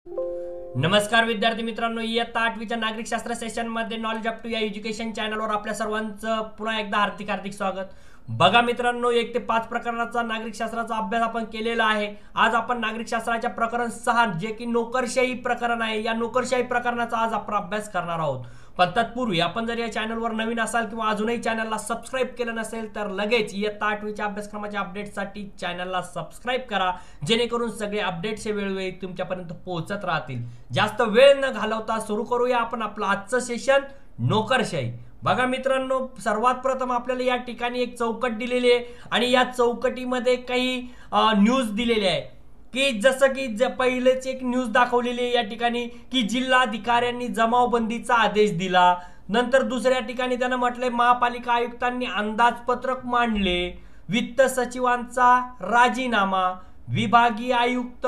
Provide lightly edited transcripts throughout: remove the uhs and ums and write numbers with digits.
नमस्कार विद्यार्थी मित्रांनो, इयत्ता 8वीच्या नागरिकशास्त्र सेशनमध्ये नॉलेज अप टू या एज्युकेशन चॅनलवर आपल्या सर्वांचं पुन्हा एकदा हार्दिक हार्दिक स्वागत. बघा मित्रांनो, 1 ते 5 प्रकरणाचा नागरिकशास्त्राचा अभ्यास आपण केलेला आहे. आज आपण नागरिकशास्त्राच्या प्रकरण 6 जे की नोकरशाही प्रकरण आहे, या नोकरशाही प्रकरणाचा आज आपण अभ्यास करणार आहोत. पण तत्पूर्वी आपण जर या चॅनलवर नवीन असाल किंवा अजूनही चॅनलला सबस्क्राईब केलं नसेल तर लगेच इयत्ता 8वीच्या अभ्यासक्रमाच्या अपडेटसाठी चॅनलला सबस्क्राईब करा, जेणेकरून सगळे अपडेट्स वेळोवेळी तुमच्यापर्यंत पोहोचत राहतील. जास्त वेळ न घालवता सुरू करूया आपण आपलं आजचं सेशन, नोकरशाही. बघा मित्रांनो, सर्वात प्रथम आपल्याला या ठिकाणी एक चौकट दिलेली आहे आणि या चौकटीमध्ये काही न्यूज दिलेली आहे की जसं की पहिलेच एक न्यूज दाखवलेली आहे या ठिकाणी की जिल्हाधिकाऱ्यांनी जमावबंदीचा आदेश दिला. नंतर दुसऱ्या ठिकाणी त्यानं म्हटलंय महापालिका आयुक्तांनी अंदाजपत्रक मांडले, वित्त सचिवांचा राजीनामा, विभागीय आयुक्त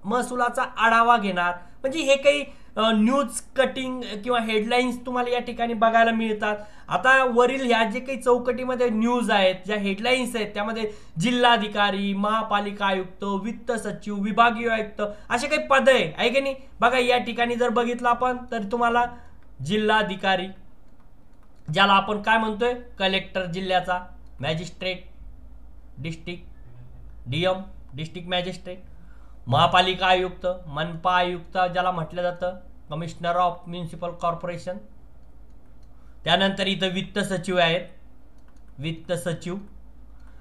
महसुलाचा आढावा घेणार. म्हणजे हे काही न्यूज कटिंग किंवा हेडलाईन्स तुम्हाला या ठिकाणी बघायला मिळतात. आता वरील ह्या जे काही चौकटीमध्ये न्यूज आहेत, ज्या हेडलाईन्स आहेत, त्यामध्ये जिल्हाधिकारी, महापालिका आयुक्त, वित्त सचिव, विभागीय आयुक्त असे काही पद आहे की नाही. बघा या ठिकाणी जर बघितलं आपण तर तुम्हाला जिल्हाधिकारी, ज्याला आपण काय म्हणतोय कलेक्टर जिल्ह्याचा, magistrate district DM district magistrate, महापालिका आयुक्त मनपा आयुक्त ज्याला म्हटलं जातं, कमिशनर ऑफ म्युनिसिपल कॉर्पोरेशन. त्यानंतर इथं वित्त सचिव आहेत, वित्त सचिव,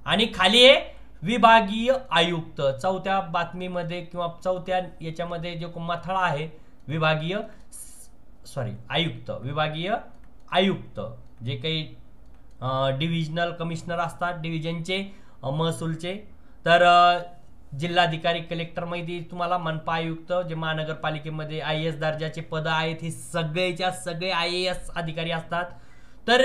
आणि खाली आहे विभागीय आयुक्त. चौथ्या बातमीमध्ये किंवा चौथ्या याच्यामध्ये जो मथळा आहे विभागीय आयुक्त जे काही डिव्हिजनल कमिशनर असतात डिव्हिजनचे महसूलचे. तर जिल्हाधिकारी, कलेक्टर मध्ये तुम्हाला मनपा आयुक्त जे महानगरपालिकेमध्ये IAS दर्जाचे पद आहेत, हे सगळेच्या सगळे IAS अधिकारी असतात. तर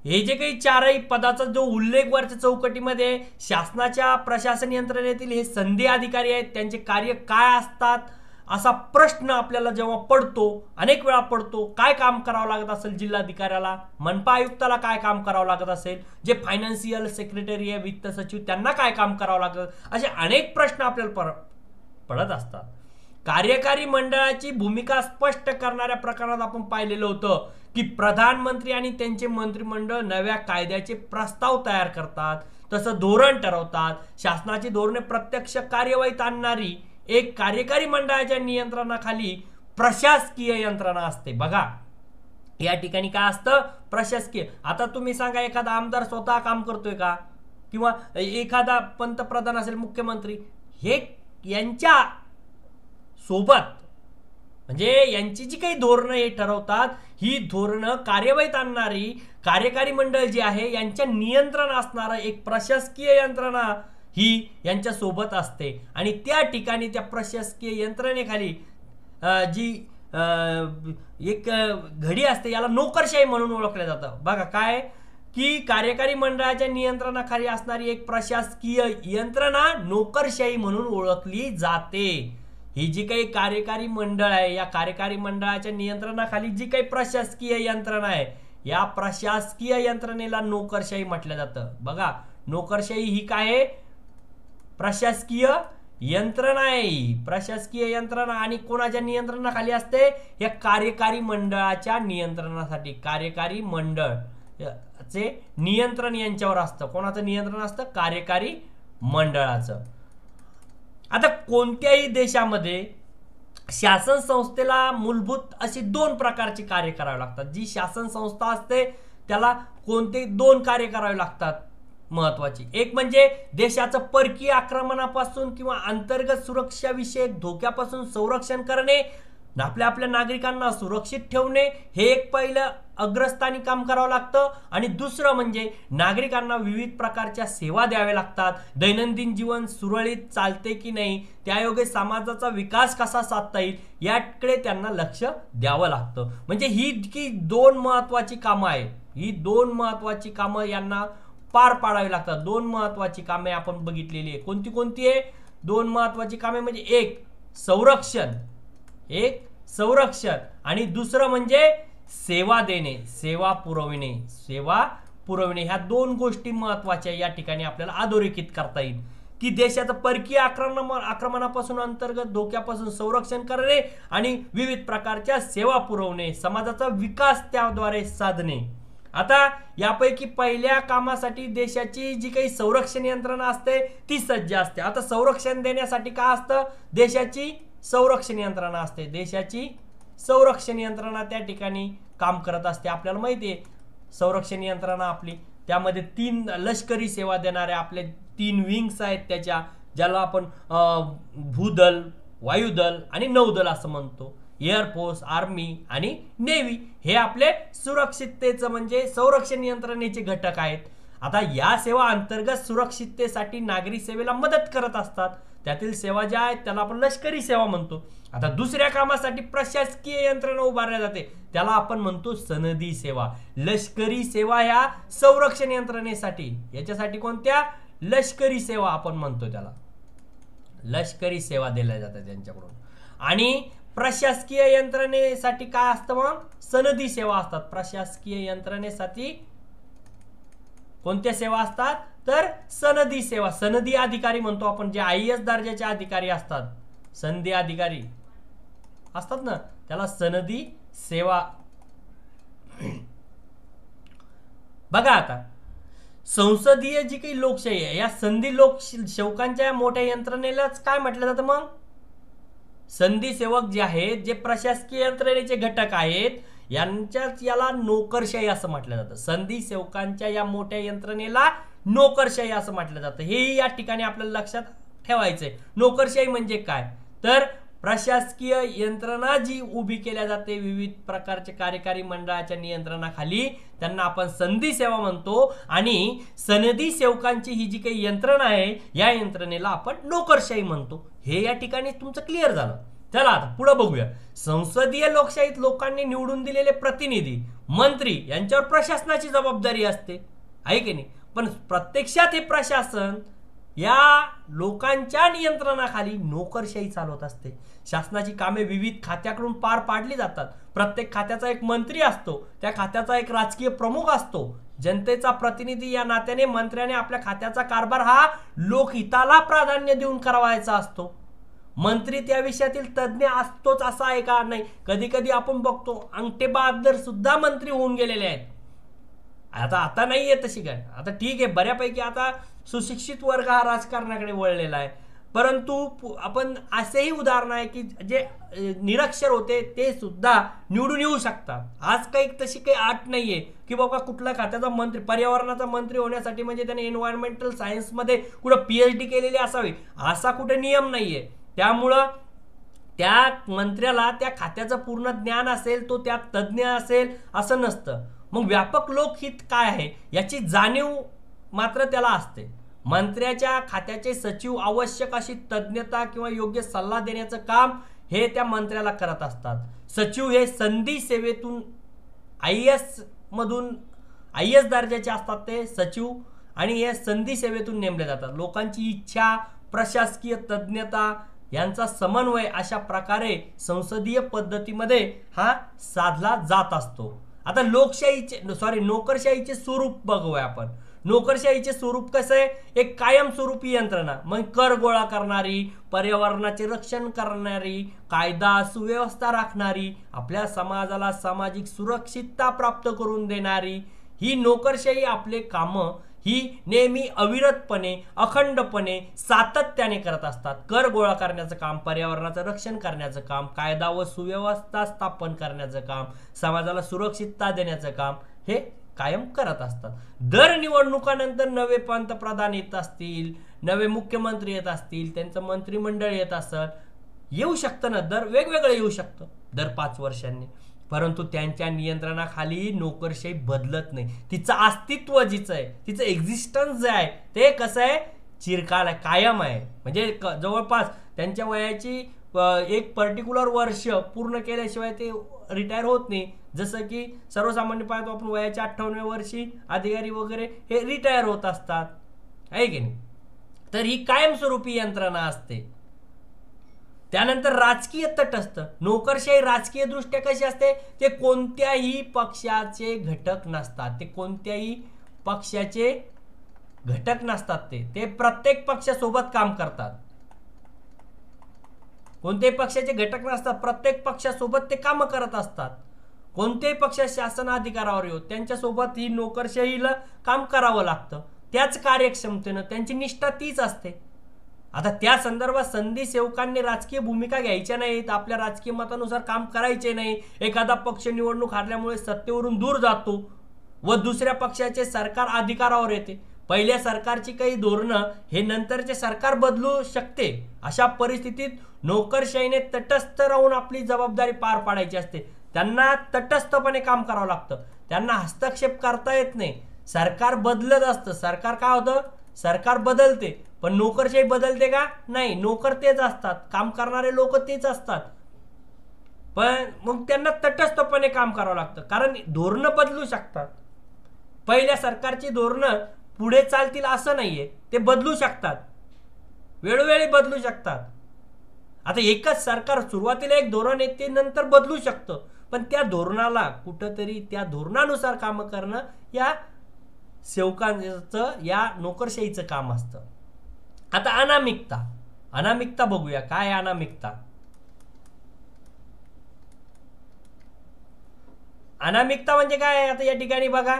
हे जे काही चारही पदाचा जो उल्लेख वरच्या चौकटीमध्ये शासनाच्या प्रशासन यंत्रणेतील हे संधी अधिकारी आहेत, त्यांचे कार्य काय असतात असा प्रश्न आपल्याला जेव्हा पडतो, अनेक वेळा पडतो, काय काम करावं लागत असेल जिल्हाधिकाऱ्याला, मनपा आयुक्ताला काय काम करावं लागत असेल, जे फायनान्शियल सेक्रेटरी आहे वित्त सचिव त्यांना काय काम करावं लागत, असे अनेक प्रश्न आपल्याला पडत असतात. कार्यकारी मंडळाची भूमिका स्पष्ट करणाऱ्या प्रकरणात आपण पाहिलेलं होतं की प्रधानमंत्री आणि त्यांचे मंत्रिमंडळ नव्या कायद्याचे प्रस्ताव तयार करतात, तसं धोरण ठरवतात. शासनाची धोरणे प्रत्यक्ष कार्यवाहीत आणणारी एक कार्यकारी मंडळाच्या नियंत्रणाखाली प्रशासकीय यंत्रणा असते. बघा या ठिकाणी काय असतं, प्रशासकीय. आता तुम्ही सांगा, एखादा आमदार स्वतः काम करतोय का, किंवा एखादा पंतप्रधान असेल, मुख्यमंत्री, हे यांच्या सोबत म्हणजे यांची जी काही धोरणं हे ठरवतात, ही धोरणं कार्यवाहीत आणणारी कार्यकारी मंडळ जे आहे यांच्या नियंत्रण असणारा एक प्रशासकीय यंत्रणा ही यांच्या सोबत असते. आणि त्या ठिकाणी त्या प्रशासकीय यंत्रणेखाली जी एक घडी असते, याला नोकरशाही म्हणून ओळखलं जातं. बघा काय की कार्यकारी मंडळाच्या नियंत्रणाखाली असणारी एक प्रशासकीय यंत्रणा नोकरशाही म्हणून ओळखली जाते. ही जी काही कार्यकारी मंडळ आहे, या कार्यकारी मंडळाच्या नियंत्रणाखाली जी काही प्रशासकीय यंत्रणा आहे, या प्रशासकीय यंत्रणेला नोकरशाही म्हटलं जातं. बघा नोकरशाही ही काय आहे, प्रशासकीय यंत्रणा आहे. प्रशासकीय यंत्रणा आणि कोणाच्या नियंत्रणाखाली असते, या कार्यकारी मंडळाच्या नियंत्रणासाठी. कार्यकारी मंडळ चे नियंत्रण यांच्यावर असतं. कोणाचं नियंत्रण असतं, कार्यकारी मंडळाचं. आता कोणत्याही देशामध्ये शासन संस्थेला मूलभूत अशी 2 प्रकारची कार्य करावी लागतात. जी शासन संस्था असते त्याला कोणते 2 कार्य करावे लागतात महत्वाची. एक म्हणजे देशाचं परकीय आक्रमणापासून किंवा अंतर्गत सुरक्षाविषयक धोक्यापासून संरक्षण करणे, आपल्या नागरिकांना सुरक्षित ठेवणे, हे एक पहिलं अग्रस्थानी काम करावं लागतं. आणि दुसरं म्हणजे नागरिकांना विविध प्रकारच्या सेवा द्याव्या लागतात. दैनंदिन जीवन सुरळीत चालते की नाही, त्यायोगे समाजाचा विकास कसा साधता येईल, याकडे त्यांना लक्ष द्यावं लागतं. म्हणजे ही की 2 महत्वाची कामं आहेत. ही 2 महत्वाची कामं यांना पार पाडावी लागतात. 2 महत्वाची कामे आपण बघितलेली आहे. कोणती कोणती आहे 2 महत्वाची कामे, म्हणजे एक संरक्षण आणि दुसरं म्हणजे सेवा देणे, सेवा पुरवणे. ह्या 2 गोष्टी महत्वाच्या या ठिकाणी आपल्याला अधोरेखित करता येईल. की देशाचं परकीय आक्रमणापासून अंतर्गत धोक्यापासून संरक्षण करणे आणि विविध प्रकारच्या सेवा पुरवणे, समाजाचा विकास त्याद्वारे साधणे। आता यापैकी पहिल्या कामासाठी देशाची जी काही संरक्षण यंत्रणा असते ती सज्ज असते। आता संरक्षण देण्यासाठी काय असतं, देशाची संरक्षण यंत्रणा असते, देशाची संरक्षण यंत्रणा त्या ठिकाणी काम करत असते। आपल्याला माहिती आहे संरक्षण यंत्रणा आपली, त्यामध्ये 3 लष्करी सेवा देणारे आपले 3 विंग्स आहेत त्याच्या, ज्याला आपण भूदल, वायुदल आणि नौदल असं म्हणतो। एअरफोर्स, आर्मी आणि नेव्ही हे आपले सुरक्षिततेचं म्हणजे संरक्षण यंत्रणेचे घटक आहेत। आता या सेवा अंतर्गत सुरक्षिततेसाठी नागरी सेवेला मदत करत असतात, त्यातील सेवा ज्या आहेत त्याला आपण लष्करी सेवा म्हणतो। आता दुसऱ्या कामासाठी प्रशासकीय यंत्रणा उभारल्या जाते, त्याला आपण म्हणतो सनदी सेवा। लष्करी सेवा ह्या संरक्षण यंत्रणेसाठी, याच्यासाठी कोणत्या, लष्करी सेवा आपण म्हणतो, त्याला लष्करी सेवा दिल्या जातात त्यांच्याकडून। आणि प्रशासकीय यंत्रणेसाठी काय असतं, मग सनदी सेवा असतात। प्रशासकीय यंत्रणेसाठी कोणत्या सेवा असतात, तर सनदी सेवा। सनदी अधिकारी म्हणतो आपण, जे IAS दर्जाचे अधिकारी असतात, सनदी अधिकारी असतात ना, त्याला सनदी सेवा। बघा आता संसदीय जी काही लोकशाही आहे या संधी लोकसेवकांच्या मोठ्या यंत्रणेलाच काय म्हटलं जातं, मग संधी सेवक जे आहेत, जे प्रशासकीय यंत्रणेचे घटक आहेत, याला नोकरशाही असं म्हटलं जातं। संधी सेवकांच्या या मोठ्या यंत्रणेला नोकरशाही असं म्हटलं जातं, हे या ठिकाणी आपल्याला लक्षात ठेवायचंय। नोकरशाही म्हणजे काय, तर प्रशासकीय यंत्रणा जी उभी केल्या जाते विविध प्रकारच्या कार्यकारी मंडळाच्या नियंत्रणाखाली, त्यांना आपण संधी सेवा म्हणतो। आणि सनदी सेवकांची ही जी काही यंत्रणा आहे या यंत्रणेला आपण नोकरशाही म्हणतो। हे या ठिकाणी तुमचं क्लिअर झालं। चला आता पुढे बघूया। संसदीय लोकशाहीत लोकांनी निवडून दिलेले प्रतिनिधी, मंत्री यांच्यावर प्रशासनाची जबाबदारी असते, आहे की नाही, पण प्रत्यक्षात हे प्रशासन या लोकांच्या नियंत्रणाखाली नोकरशाही चालवत असते। शासनाची कामे विविध खात्याकडून पार पाडली जातात। प्रत्येक खात्याचा एक मंत्री असतो, त्या खात्याचा एक राजकीय प्रमुख असतो। जनतेचा प्रतिनिधी या नात्याने मंत्र्याने आपल्या खात्याचा कारभार हा लोकहिताला प्राधान्य देऊन करावायचा असतो। मंत्री त्या विषयातील तज्ञ असतोच असं आहे का, नाही, कधी कधी आपण बघतो अंगठे बहादर सुद्धा मंत्री होऊन गेलेले आहेत। आता नाहीये तशी काय, आता ठीक आहे, बऱ्यापैकी आता सुशिक्षित वर्ग हा राजकारणाकडे वळलेला आहे, परंतु आपण असेही उदाहरण आहे की जे निरक्षर होते ते सुद्धा निवडून येऊ शकतात। आज काही तशी काही अट नाहीये की बाबा कुठल्या खात्याचा मंत्री, पर्यावरणाचा मंत्री होण्यासाठी म्हणजे त्याने एन्व्हायरमेंटल सायन्स मध्ये कुठं PhD केलेली असावी असा कुठे नियम नाहीये। त्यामुळं त्या मंत्र्याला त्या खात्याचं पूर्ण ज्ञान असेल, तो त्यात तज्ञ असेल असं नसतं। मग व्यापक लोकहित काय आहे याची जाणीव मात्र त्याला असते। मंत्र्याच्या खात्याचे सचिव आवश्यक अशी तज्ञता किंवा योग्य सल्ला देण्याचं काम हे त्या मंत्र्याला करत असतात। सचिव हे संधी सेवेतून IAS दर्जाचे असतात ते सचिव, आणि हे संधी सेवेतून नेमले जातात। लोकांची इच्छा, प्रशासकीय तज्ञता यांचा समन्वय अशा प्रकारे संसदीय पद्धतीमध्ये हा साधला जात असतो। आता नोकरशाहीचे स्वरूप बघूया आपण। नोकरशाहीचे स्वरूप कसं आहे, एक कायमस्वरूपी यंत्रणा, मग कर गोळा करणारी, पर्यावरणाचे रक्षण करणारी, कायदा सुव्यवस्था राखणारी, आपल्या समाजाला सामाजिक सुरक्षितता प्राप्त करून देणारी ही नोकरशाही आपले कामं ही नेहमी अविरतपणे, अखंडपणे, सातत्याने करत असतात। कर गोळा करण्याचं काम, पर्यावरणाचं रक्षण करण्याचं काम, कायदा व सुव्यवस्था स्थापन करण्याचं काम, समाजाला सुरक्षितता देण्याचं काम हे कायम करत असतात। दर निवडणुकानंतर नवे पंतप्रधान येत असतील, नवे मुख्यमंत्री येत असतील, त्यांचं मंत्रिमंडळ येत असत, येऊ शकतं ना, दर वेगवेगळं येऊ शकतं दर 5 वर्षांनी, परंतु त्यांच्या नियंत्रणाखाली नोकरशाही बदलत नाही। तिचं अस्तित्व जिचं आहे, तिचं एक्झिस्टन्स जे आहे ते कसं आहे, चिरकाल आहे, कायम आहे। म्हणजे जवळपास त्यांच्या वयाची एक पर्टिक्युलर वर्ष पूर्ण केल्याशिवाय ते रिटायर होत नाही। जसं की सर्वसामान्य पाहतो आपण वयाच्या 58व्या वर्षी अधिकारी वगैरे हे रिटायर होत असतात, आहे की नाही। तर ही कायमस्वरूपी यंत्रणा असते। त्यानंतर राजकीय तटस्थ नोकरशाही राजकीय दृष्ट्या कशी असते, ते कोणत्याही पक्षाचे घटक नसतात, ते कोणत्याही पक्षाचे घटक नसतात, ते प्रत्येक पक्षासोबत काम करतात. कोणत्याही पक्षाचे घटक नसतात, प्रत्येक पक्षासोबत ते काम करत असतात. कोणत्याही पक्ष शासन अधिकारावर येऊ त्यांच्यासोबत ही नोकरशाहीला काम करावं लागतं. त्याच कार्यक्षमतेनं त्यांची निष्ठा तीच असते. आता त्या संदर्भात संधी सेवकांनी राजकीय भूमिका घ्यायच्या नाहीत, आपल्या राजकीय मतानुसार काम करायचे नाही. एखादा पक्ष निवडणूक हारल्यामुळे सत्तेवरून दूर जातो व दुसऱ्या पक्षाचे सरकार अधिकारावर येते. पहिल्या सरकारची काही धोरणं हे नंतरचे सरकार बदलू शकते. अशा परिस्थितीत नोकरशाहीने तटस्थ राहून आपली जबाबदारी पार पाडायची असते. त्यांना तटस्थपणे काम करावं लागतं, त्यांना हस्तक्षेप करता येत नाही. सरकार बदलत असतं, सरकार काय होतं, सरकार बदलते, पण नोकरशाही बदलते का, नाही. नोकर तेच असतात, काम करणारे लोक तेच असतात. पण मग त्यांना तटस्थपणे काम करावं लागतं, कारण धोरणं बदलू शकतात. पहिल्या सरकारची धोरणं पुढे चालतील असं नाहीये, ते बदलू शकतात, वेळोवेळी बदलू शकतात. आता एकच सरकार सुरुवातीला एक धोरण आहे, ते नंतर बदलू शकतं, पण त्या धोरणाला कुठंतरी त्या धोरणानुसार काम करणं या सेवकांचं, या नोकरशाहीचं काम असतं. आता अनामिकता बघूया. काय अनामिकता? अनामिकता म्हणजे काय? आता या ठिकाणी बघा,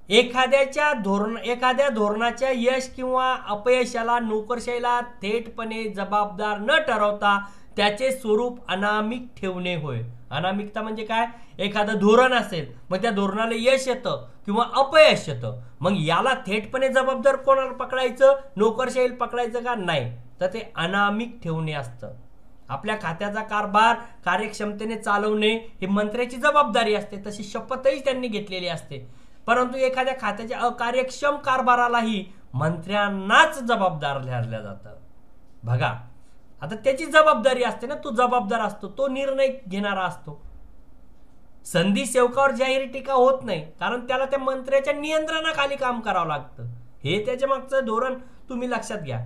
एखाद्या धोरणाच्या यश किंवा अपयशाला नोकरशाहीला थेटपणे जबाबदार न ठरवता त्याचे स्वरूप अनामिक ठेवणे होय. अनामिकता म्हणजे काय? एखादं धोरण असेल, मग त्या धोरणाला यश येतं किंवा अपयश येतं, मग याला थेटपणे जबाबदार कोणाला पकडायचं? नोकरशाहीला पकडायचं का? नाही, तर ते अनामिक ठेवणे असतं. आपल्या खात्याचा कारभार कार्यक्षमतेने चालवणे ही मंत्र्याची जबाबदारी असते, तशी शपथही त्यांनी घेतलेली असते. परंतु एखाद्या खात्याच्या अकार्यक्षम कारभारालाही मंत्र्यांनाच जबाबदार धरलं जातं. बघा, आता त्याची जबाबदारी असते ना, तो जबाबदार असतो, तो निर्णय घेणारा असतो. संधी सेवकावर जाहीर टीका होत नाही, कारण त्याला त्या मंत्र्याच्या नियंत्रणाखाली काम करावं लागतं. हे त्याच्या मागचं धोरण तुम्ही लक्षात घ्या.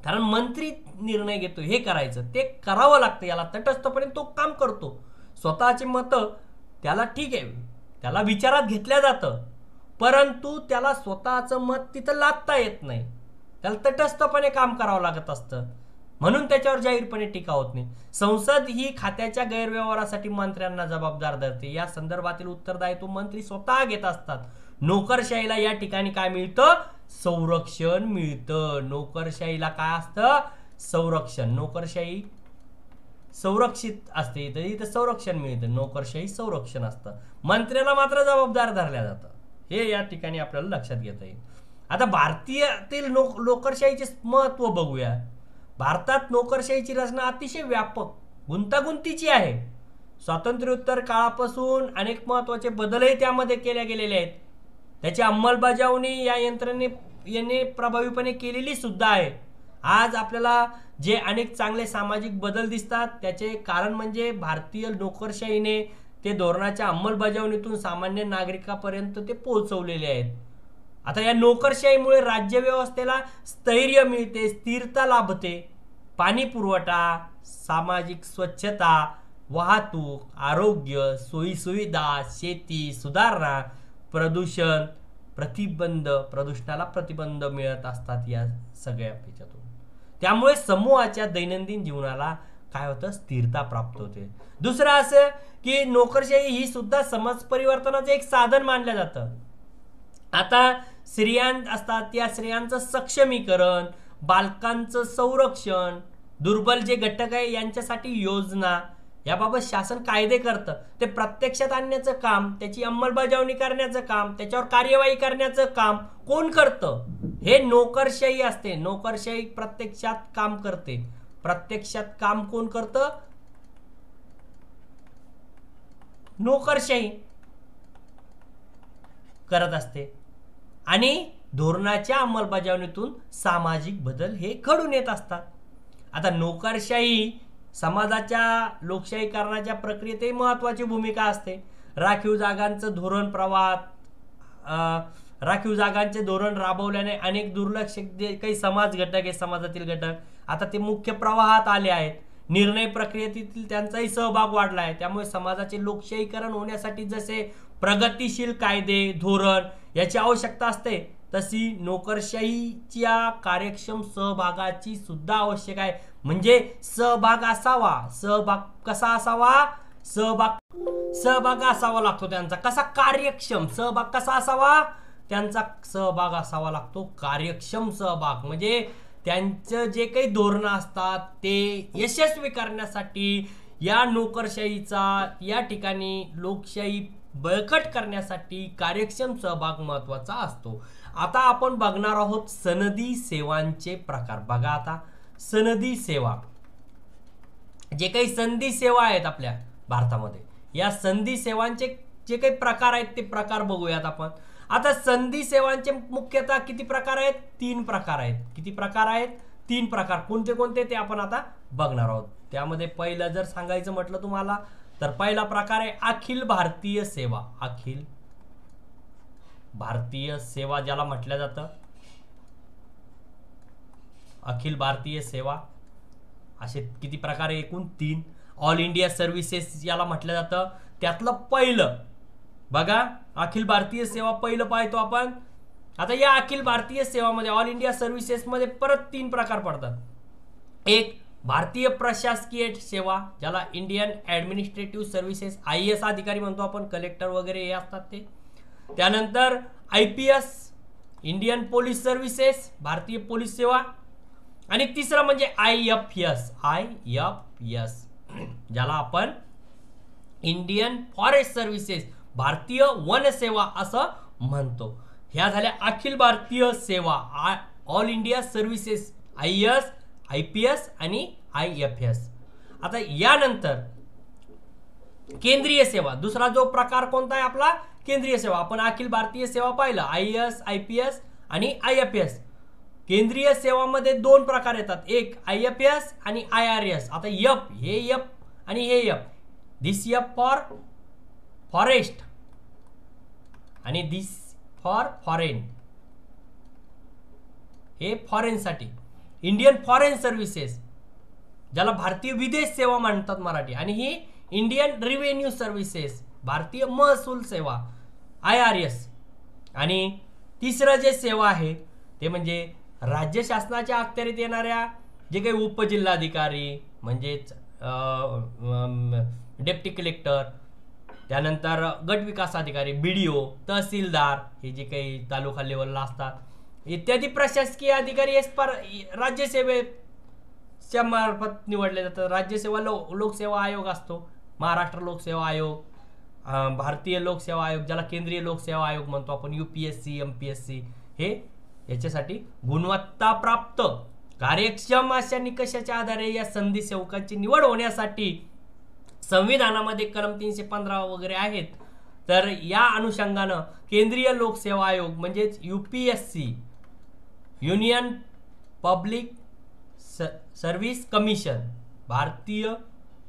कारण मंत्री निर्णय घेतो, हे करायचं, ते करावं लागतं. याला तटस्थपणे तो काम करतो. स्वतःचे मत त्याला ठीक आहे, त्याला विचारात घेतल्या जातं, परंतु त्याला स्वतःचं मत तिथं लादता येत नाही. त्याला तटस्थपणे काम करावं लागत असतं, म्हणून त्याच्यावर जाहीरपणे टीका होत नाही. संसद ही खात्याच्या गैरव्यवहारासाठी मंत्र्यांना जबाबदार धरते. या संदर्भातील उत्तरदायित्व मंत्री स्वतः घेत असतात. नोकरशाहीला या ठिकाणी काय मिळतं? संरक्षण मिळतं. नोकरशाहीला काय असतं? संरक्षण. नोकरशाही संरक्षित असते, तर इथं संरक्षण मिळतं. नोकरशाही संरक्षण असतं, मंत्र्याला मात्र जबाबदार धरल्या जातं. हे या ठिकाणी आपल्याला लक्षात घेता येईल. आता भारतीयातील नोकरशाहीचे महत्व बघूया. भारतात नोकरशाहीची रचना अतिशय व्यापक, गुंतागुंतीची आहे. स्वातंत्र्योत्तर काळापासून अनेक महत्वाचे बदलही त्यामध्ये केले गेलेले आहेत. त्याची अंमलबजावणी या यंत्रणेने प्रभावीपणे केलेली सुद्धा आहे. आज आपल्याला जे अनेक चांगले सामाजिक बदल दिसतात, त्याचे कारण म्हणजे भारतीय नोकरशाहीने ते धोरणाच्या अंमलबजावणीतून सामान्य नागरिकापर्यंत ते पोहोचवलेले आहेत. आता या नोकरशाहीमुळे राज्य व्यवस्थेला स्थैर्य मिळते, स्थिरता लाभते. पाणी पुरवठा, सामाजिक स्वच्छता, वाहतूक, आरोग्य, सोयीसुविधा, शेती सुधारणा, प्रदूषणाला प्रतिबंध मिळत असतात या सगळ्या याच्यातून. त्यामुळे समूहाच्या दैनंदिन जीवनाला काय होतं? स्थिरता प्राप्त होते. दुसरं असं की नोकरशाही ही सुद्धा समाज परिवर्तनाचं एक साधन मानलं जातं. आता स्त्रिया असतात, त्या स्त्रियांचं सक्षमीकरण, बालकांचं संरक्षण, दुर्बल जे घटक आहे यांच्यासाठी योजना, याबाबत शासन कायदे करतं. ते प्रत्यक्षात आणण्याचं काम, त्याची अंमलबजावणी करण्याचं काम, त्याच्यावर कार्यवाही करण्याचं काम कोण करतं? हे नोकरशाही असते. नोकरशाही प्रत्यक्षात काम करते. प्रत्यक्षात काम कोण करतं? नोकरशाही करत असते. आणि धोरणाच्या अंमलबजावणीतून सामाजिक बदल हे घडून येत असतात. आता नोकरशाही समाजाच्या लोकशाहीकरणाच्या प्रक्रियेतही महत्वाची भूमिका असते. राखीव जागांचं धोरण राखीव जागांचे धोरण राबवल्याने अनेक दुर्लक्षित काही समाज घटक आहे, समाजातील घटक आता ते मुख्य प्रवाहात आले आहेत. निर्णय प्रक्रियेतील त्यांचाही सहभाग वाढला आहे. त्यामुळे समाजाचे लोकशाहीकरण होण्यासाठी जसे प्रगतिशील कायदे, धोरण याची आवश्यकता असते, तशी नोकरशाहीच्या कार्यक्षम सहभागाची सुद्धा आवश्यक आहे. म्हणजे सहभाग असावा. सहभाग कसा असावा? सहभाग असावा लागतो त्यांचा. कसा? कार्यक्षम. सहभाग कसा असावा? त्यांचा सहभाग असावा लागतो कार्यक्षम सहभाग. म्हणजे त्यांचं जे काही धोरणं असतात ते यशस्वी करण्यासाठी या नोकरशाहीचा या ठिकाणी लोकशाही बळकट करण्यासाठी कार्यक्षम सहभाग महत्वाचा असतो. आता आपण बघणार आहोत सनदी सेवांचे प्रकार. बघा आता सनदी सेवा, जे काही संधी सेवा आहेत आपल्या भारतामध्ये, या संधी सेवांचे जे काही प्रकार आहेत ते प्रकार बघूयात आपण. आता संधी सेवांचे मुख्यतः किती प्रकार आहेत? 3 प्रकार आहेत. किती प्रकार आहेत? 3 प्रकार. कोणते कोणते ते आपण आता बघणार आहोत. त्यामध्ये पहिलं जर सांगायचं म्हटलं तुम्हाला तर पहिला प्रकार आहे अखिल भारतीय सेवा. अखिल भारतीय सेवा ज्याला म्हटलं जातं, अखिल भारतीय सेवा. असे किती प्रकार आहे? एकूण 3. ऑल इंडिया सर्व्हिसेस याला म्हटलं जातं. त्यातलं पहिलं बघा, अखिल भारतीय सेवा पहिलं पाहतो आपण. आता या अखिल भारतीय सेवामध्ये ऑल इंडिया सर्व्हिसेस मध्ये परत 3 प्रकार पडतात. एक भारतीय प्रशासकीय सेवा, ज्याला इंडियन ऍडमिनिस्ट्रेटिव्ह सर्व्हिसेस, IAS अधिकारी म्हणतो आपण, कलेक्टर वगैरे हे असतात ते. त्यानंतर IPS, इंडियन पोलीस सर्व्हिसेस, भारतीय पोलीस सेवा. आणि तिसरं म्हणजे IFS, ज्याला आपण इंडियन फॉरेस्ट सर्व्हिसेस, भारतीय वन सेवा असं म्हणतो. ह्या झाल्या अखिल भारतीय सेवा, all India services, IAS, IPS आणि IFS. आता यानंतर केंद्रीय सेवा, दुसरा जो प्रकार कोणता आहे आपला? केंद्रीय सेवा. आपण अखिल भारतीय सेवा पाहिलं, IAS, IPS आणि IFS. केंद्रीय सेवामध्ये 2 प्रकार येतात, एक IFS आणि IRS. आता F, हे F आणि हे F. This F for forest आणि दिस फॉर फॉरेन, हे फॉरेन साठी. इंडियन फॉरेन सर्व्हिसेस, ज्याला भारतीय विदेश सेवा म्हणतात मराठी, आणि ही इंडियन रिव्हेन्यू सर्व्हिसेस, भारतीय महसूल सेवा, IRS. आणि तिसरं जे सेवा आहे ते म्हणजे राज्य शासनाच्या अखत्यारीत येणाऱ्या जे काही उपजिल्हाधिकारी म्हणजेच डेप्टी कलेक्टर, त्यानंतर गट विकास अधिकारी, BDO, तहसीलदार, हे जे काही तालुका लेवलला असतात, इत्यादी प्रशासकीय अधिकारी राज्यसेवेच्या मार्फत निवडले जातात. राज्यसेवा लोकसेवा आयोग असतो, महाराष्ट्र लोकसेवा आयोग, भारतीय लोकसेवा आयोग, ज्याला केंद्रीय लोकसेवा आयोग म्हणतो आपण, UPSC, MPSC, हे याच्यासाठी गुणवत्ता प्राप्त कार्यक्षम अशा निकषाच्या आधारे या संधी सेवकांची निवड होण्यासाठी संविधानामध्ये कलम 315 वगैरे आहेत. तर या अनुषंगानं केंद्रीय लोकसेवा आयोग म्हणजेच UPSC, union public service commission, भारतीय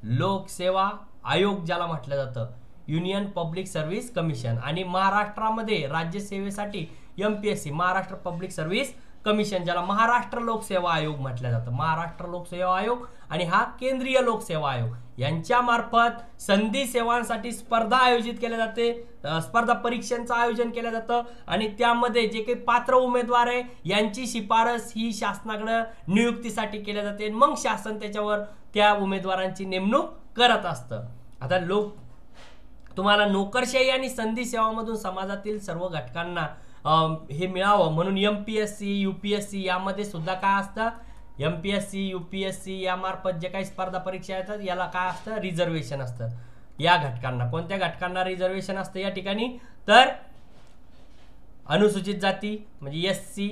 लोकसेवा आयोग ज्याला म्हटलं जातं, युनियन पब्लिक सर्व्हिस कमिशन, आणि महाराष्ट्रामध्ये राज्यसेवेसाठी MPSC, Maharashtra public service commission, ज्याला महाराष्ट्र लोकसेवा आयोग म्हटलं जातं. महाराष्ट्र लोकसेवा आयोग आणि हा केंद्रीय लोकसेवा आयोग यांच्या मार्फत संधी सेवांसाठी स्पर्धा आयोजित केल्या जाते, स्पर्धा परीक्षांचं आयोजन केलं जातं. आणि त्यामध्ये जे काही पात्र उमेदवार आहे यांची शिफारस ही शासनाकडे नियुक्तीसाठी केल्या जाते. मग शासन त्याच्यावर त्या उमेदवारांची नेमणूक करत असतं. आता तुम्हाला नोकरशाही आणि संधी सेवांमधून समाजातील सर्व घटकांना हे मिळावं म्हणून MPSC, UPSC यामध्ये सुद्धा काय असतं, MPSC, UPSC यामार्फत जे काही स्पर्धा परीक्षा येतात याला काय असतं, रिझर्वेशन असतं. या घटकांना, कोणत्या घटकांना रिझर्वेशन असतं या ठिकाणी? तर अनुसूचित जाती म्हणजे SC,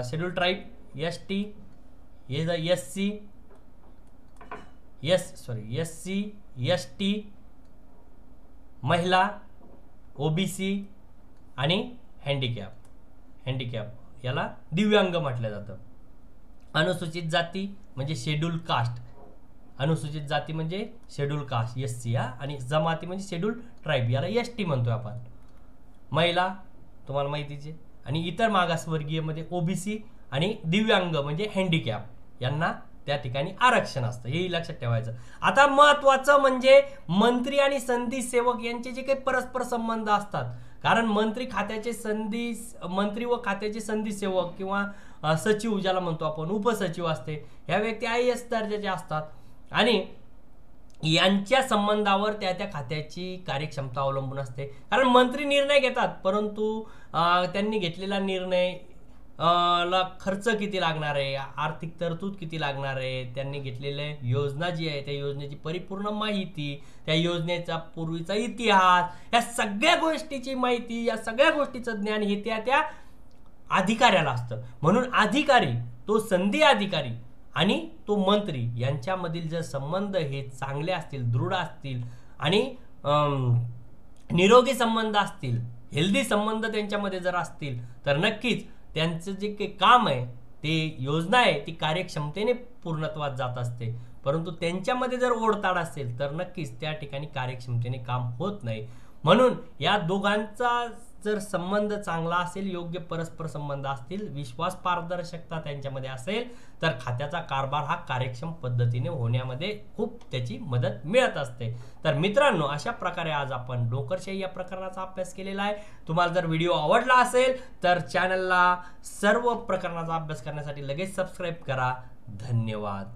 schedule tribe, ST, SC, ST, महिला, OBC आणि हँडिकॅप याला दिव्यांग म्हटलं जातं. अनुसूचित जाती म्हणजे शेड्यूल कास्ट, अनुसूचित जाती म्हणजे शेड्यूल कास्ट SC, आणि जमाती म्हणजे शेड्यूल ट्राईब याला ST म्हणतोय आपण. महिला तुम्हाला माहितीचे, आणि इतर मागासवर्गीय मध्ये OBC, आणि दिव्यांग म्हणजे हँडिकॅप यांना त्या ठिकाणी आरक्षण असतं, हेही लक्षात ठेवायचं. आता महत्वाचं म्हणजे मंत्री आणि संधी सेवक यांचे जे काही परस्पर संबंध असतात कारण मंत्री व खात्याचे संधी सेवक किंवा सचिव ज्याला म्हणतो आपण, उपसचिव असते, ह्या व्यक्ती IAS दर्जाचे असतात आणि यांच्या संबंधावर त्या खात्याची कार्यक्षमता अवलंबून असते. कारण मंत्री निर्णय घेतात, परंतु त्यांनी घेतलेला निर्णय ला खर्च किती लागणार आहे, आर्थिक तरतूद किती लागणार आहे, त्यांनी घेतलेल्या योजना जी आहे त्या योजनेची परिपूर्ण माहिती, त्या योजनेचा पूर्वीचा इतिहास, या सगळ्या गोष्टीची माहिती, या सगळ्या गोष्टीचं ज्ञान हे त्या अधिकाऱ्याला असतं. म्हणून अधिकारी, तो संधी अधिकारी आणि तो मंत्री यांच्यामधील जर संबंध हे चांगले असतील, दृढ असतील आणि निरोगी संबंध असतील, हेल्दी संबंध त्यांच्यामध्ये जर असतील, तर नक्कीच त्यांचं जे काही काम आहे, ते योजना आहे, ती कार्यक्षमतेने पूर्णत्वास जात असते. परंतु त्यांच्यामध्ये जर ओढताड असेल तर नक्कीच त्या ठिकाणी कार्यक्षमतेने काम होत नाही. म्हणून या दोघांचा जर संबंध चांगला असेल, योग्य परस्पर संबंध असतील, विश्वास, पारदर्शकता त्यांच्यामध्ये असेल, तर खात्याचा कारभार हा कार्यक्षम पद्धतीने होण्यामध्ये खूप त्याची मदत मिळत असते. तर मित्रांनो, अशा प्रकारे आज आपण नोकरशाही या प्रकरणाचा अभ्यास केलेला आहे. तुम्हाला जर व्हिडिओ आवडला असेल तर चॅनलला सर्व प्रकरणाचा अभ्यास करण्यासाठी लगेच सबस्क्राईब करा. धन्यवाद.